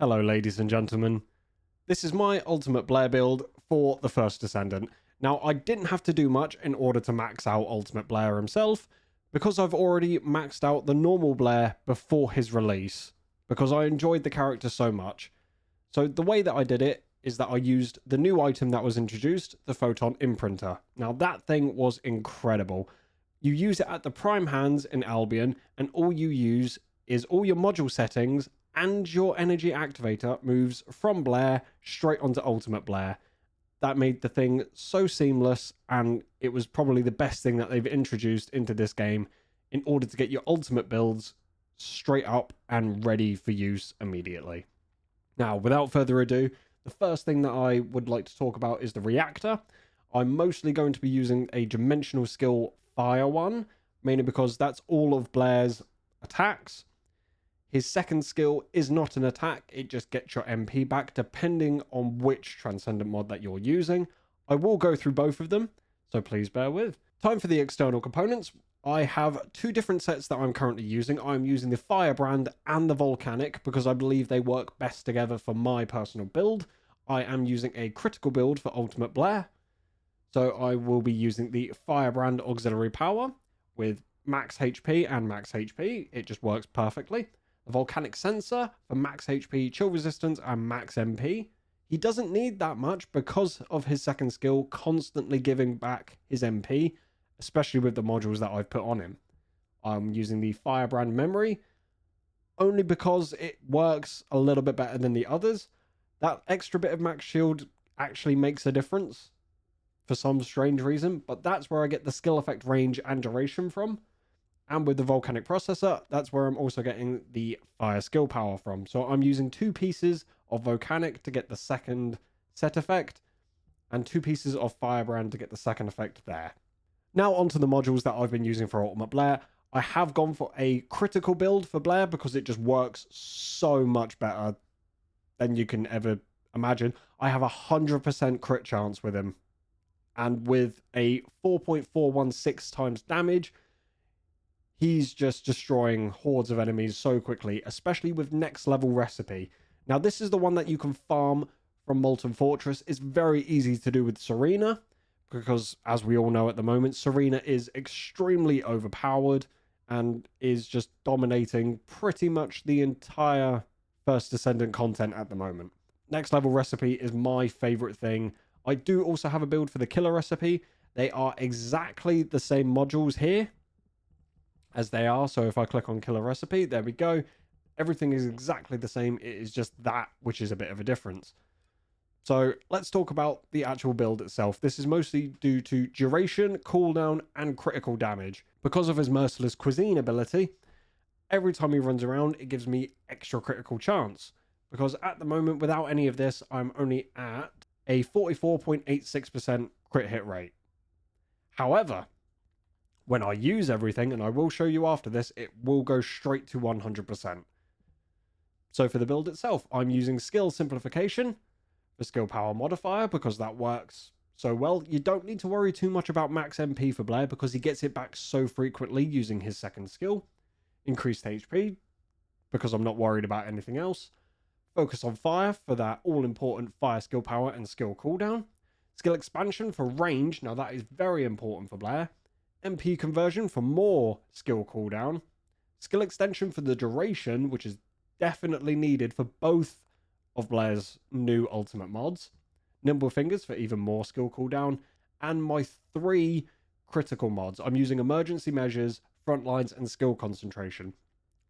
Hello ladies and gentlemen, this is my ultimate Blair build for the first Descendant. Now I didn't have to do much in order to max out ultimate Blair himself, because I've already maxed out the normal Blair before his release, because I enjoyed the character so much. So the way that I did it is that I used the new item that was introduced, the Photon Imprinter. Now that thing was incredible. You use it at the prime hands in Albion, and all you use is all your module settings, and your energy activator moves from Blair straight onto Ultimate Blair. That made the thing so seamless, and it was probably the best thing that they've introduced into this game in order to get your ultimate builds straight up and ready for use immediately. Now, without further ado, the first thing that I would like to talk about is the reactor. I'm mostly going to be using a dimensional skill fire one, mainly because that's all of Blair's attacks. His second skill is not an attack, it just gets your MP back depending on which Transcendent mod that you're using. I will go through both of them, so please bear with. Time for the external components. I have two different sets that I'm currently using. I'm using the Firebrand and the Volcanic because I believe they work best together for my personal build. I am using a critical build for Ultimate Blair, so I will be using the Firebrand auxiliary power with max HP and max HP. It just works perfectly. The Volcanic Sensor for max HP, chill resistance, and max MP. He doesn't need that much because of his second skill constantly giving back his MP, especially with the modules that I've put on him. I'm using the Firebrand Memory only because it works a little bit better than the others. That extra bit of max shield actually makes a difference for some strange reason, but that's where I get the skill effect range and duration from. And with the Volcanic Processor, that's where I'm also getting the Fire Skill Power from. So I'm using two pieces of Volcanic to get the second set effect, and two pieces of Firebrand to get the second effect there. Now onto the modules that I've been using for Ultimate Blair. I have gone for a critical build for Blair because it just works so much better than you can ever imagine. I have 100% crit chance with him. And with a 4.416 times damage, he's just destroying hordes of enemies so quickly, especially with next level recipe. Now, this is the one that you can farm from Molten Fortress. It's very easy to do with Serena, because as we all know at the moment, Serena is extremely overpowered and is just dominating pretty much the entire First Descendant content at the moment. Next level recipe is my favorite thing. I do also have a build for the killer recipe. They are exactly the same modules here as they are. So if I click on killer recipe, there we go. Everything is exactly the same. It is just that which is a bit of a difference. So let's talk about the actual build itself. This is mostly due to duration, cooldown, and critical damage. Because of his Merciless Cuisine ability, every time he runs around, it gives me extra critical chance. Because at the moment, without any of this, I'm only at a 44.86% crit hit rate. However, when I use everything, and I will show you after this, it will go straight to 100%. So for the build itself, I'm using skill simplification for skill power modifier because that works so well. You don't need to worry too much about max MP for Blair because he gets it back so frequently using his second skill. Increased HP because I'm not worried about anything else. Focus on fire for that all-important fire skill power and skill cooldown. Skill expansion for range. Now that is very important for Blair. MP conversion for more skill cooldown. Skill extension for the duration, which is definitely needed for both of Blair's new ultimate mods. Nimble fingers for even more skill cooldown. And my three critical mods. I'm using emergency measures, frontlines, and skill concentration.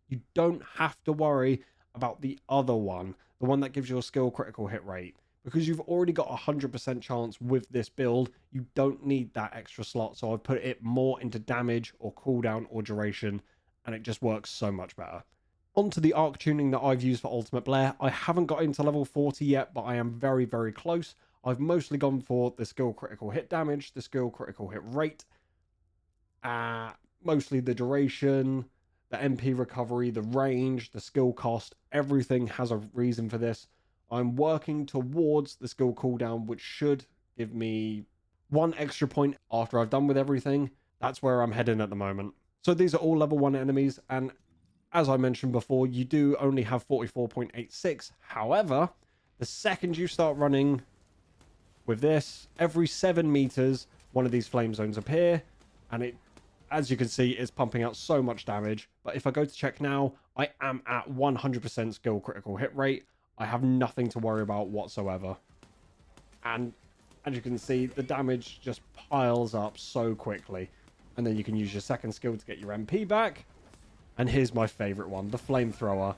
You don't have to worry about the other one, the one that gives you a skill critical hit rate. Because you've already got 100% chance with this build, you don't need that extra slot. So I've put it more into damage or cooldown or duration, and it just works so much better. Onto the arc tuning that I've used for Ultimate Blair. I haven't got into level 40 yet, but I am very, very close. I've mostly gone for the skill critical hit damage, the skill critical hit rate, mostly the duration, the MP recovery, the range, the skill cost. Everything has a reason for this. I'm working towards the skill cooldown, which should give me 1 extra point after I've done with everything. That's where I'm heading at the moment. So these are all level 1 enemies, and as I mentioned before, you do only have 44.86. However, the second you start running with this, every 7 meters, one of these flame zones appear, and it, as you can see, is pumping out so much damage. But if I go to check now, I am at 100% skill critical hit rate. I have nothing to worry about whatsoever. And as you can see, the damage just piles up so quickly. And then you can use your second skill to get your MP back. And here's my favorite one, the flamethrower,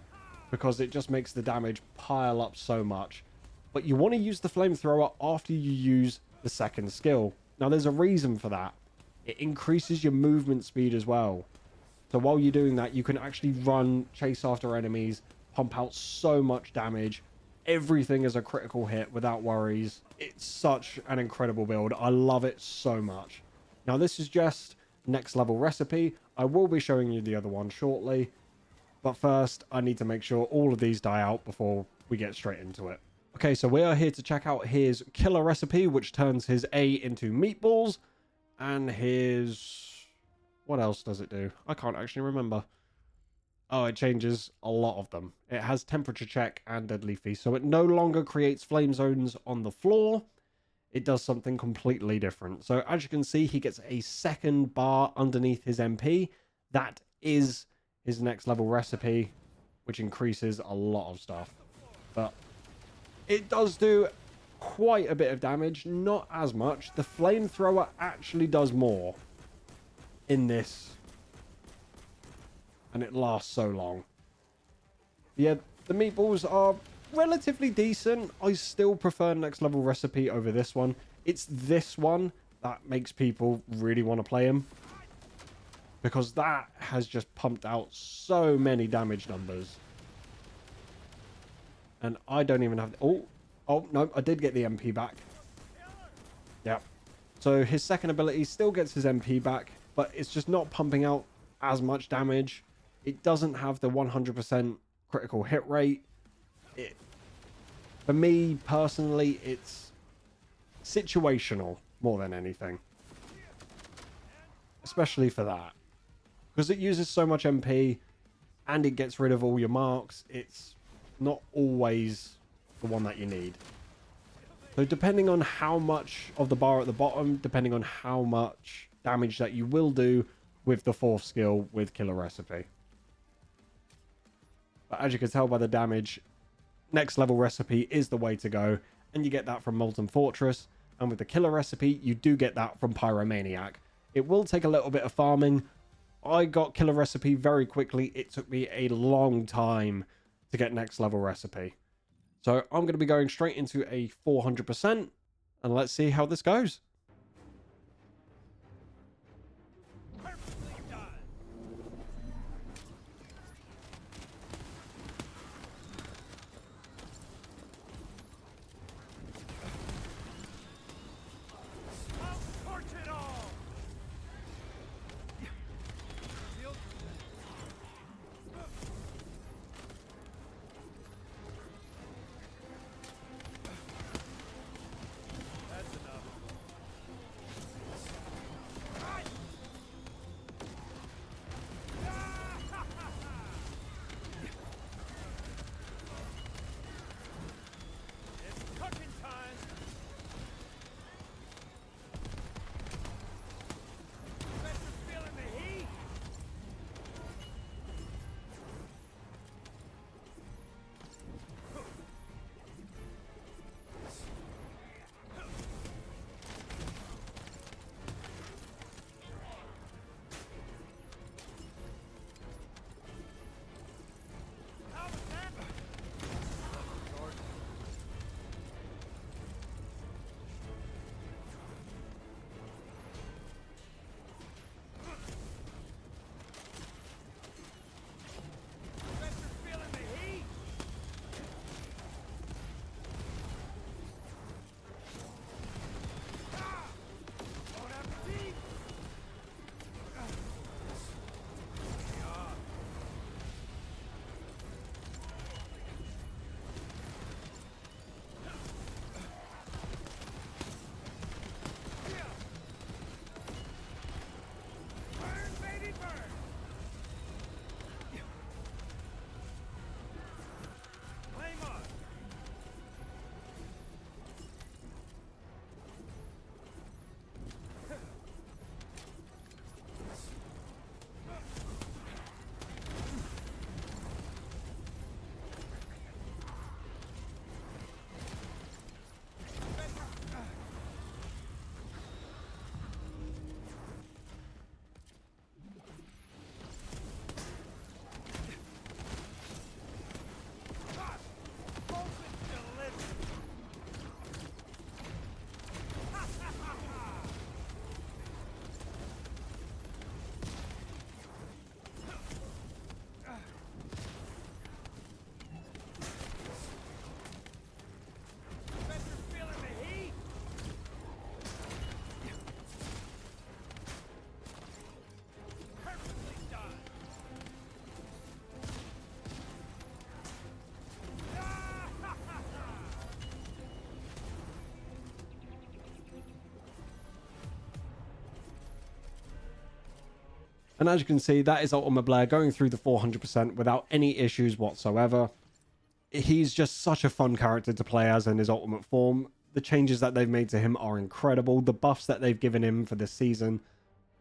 because it just makes the damage pile up so much. But you want to use the flamethrower after you use the second skill. Now, there's a reason for that. It increases your movement speed as well. So while you're doing that, you can actually run, chase after enemies, pump out so much damage. Everything is a critical hit without worries. It's such an incredible build. I love it so much. Now, this is just next level recipe. I will be showing you the other one shortly. But first, I need to make sure all of these die out before we get straight into it. Okay, so we are here to check out his killer recipe, which turns his A into meatballs. And his... what else does it do? I can't actually remember. Oh, it changes a lot of them. It has temperature check and deadly feast. So it no longer creates flame zones on the floor. It does something completely different. So as you can see, he gets a second bar underneath his MP. That is his next level recipe, which increases a lot of stuff. But it does do quite a bit of damage, not as much. The flamethrower actually does more in this, and it lasts so long. Yeah, the meatballs are relatively decent. I still prefer next level recipe over this one. It's this one that makes people really want to play him, because that has just pumped out so many damage numbers. And I don't even have... oh, no, I did get the MP back. Yeah. So his second ability still gets his MP back, but it's just not pumping out as much damage. It doesn't have the 100% critical hit rate. For me, personally, it's situational more than anything. Especially for that. Because it uses so much MP, and it gets rid of all your marks. It's not always the one that you need. So depending on how much of the bar at the bottom, depending on how much damage that you will do with the fourth skill with killer recipe. But as you can tell by the damage, next level recipe is the way to go, and you get that from Molten Fortress, and with the killer recipe you do get that from Pyromaniac. It will take a little bit of farming. I got killer recipe very quickly. It took me a long time to get next level recipe. So I'm going to be going straight into a 400%, and let's see how this goes. And as you can see, that is Ultimate Blair going through the 400% without any issues whatsoever. He's just such a fun character to play as in his ultimate form. The changes that they've made to him are incredible. The buffs that they've given him for this season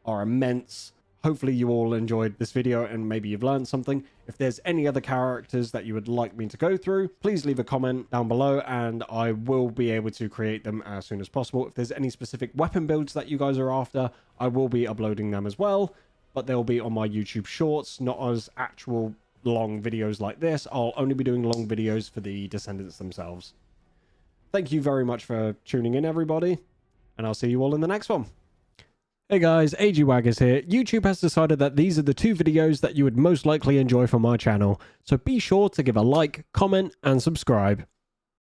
are immense. Hopefully you all enjoyed this video and maybe you've learned something. If there's any other characters that you would like me to go through, please leave a comment down below and I will be able to create them as soon as possible. If there's any specific weapon builds that you guys are after, I will be uploading them as well, but they'll be on my YouTube shorts, not as actual long videos like this. I'll only be doing long videos for the Descendants themselves. Thank you very much for tuning in, everybody, and I'll see you all in the next one. Hey guys, AGWaggers here. YouTube has decided that these are the 2 videos that you would most likely enjoy from my channel, so be sure to give a like, comment, and subscribe.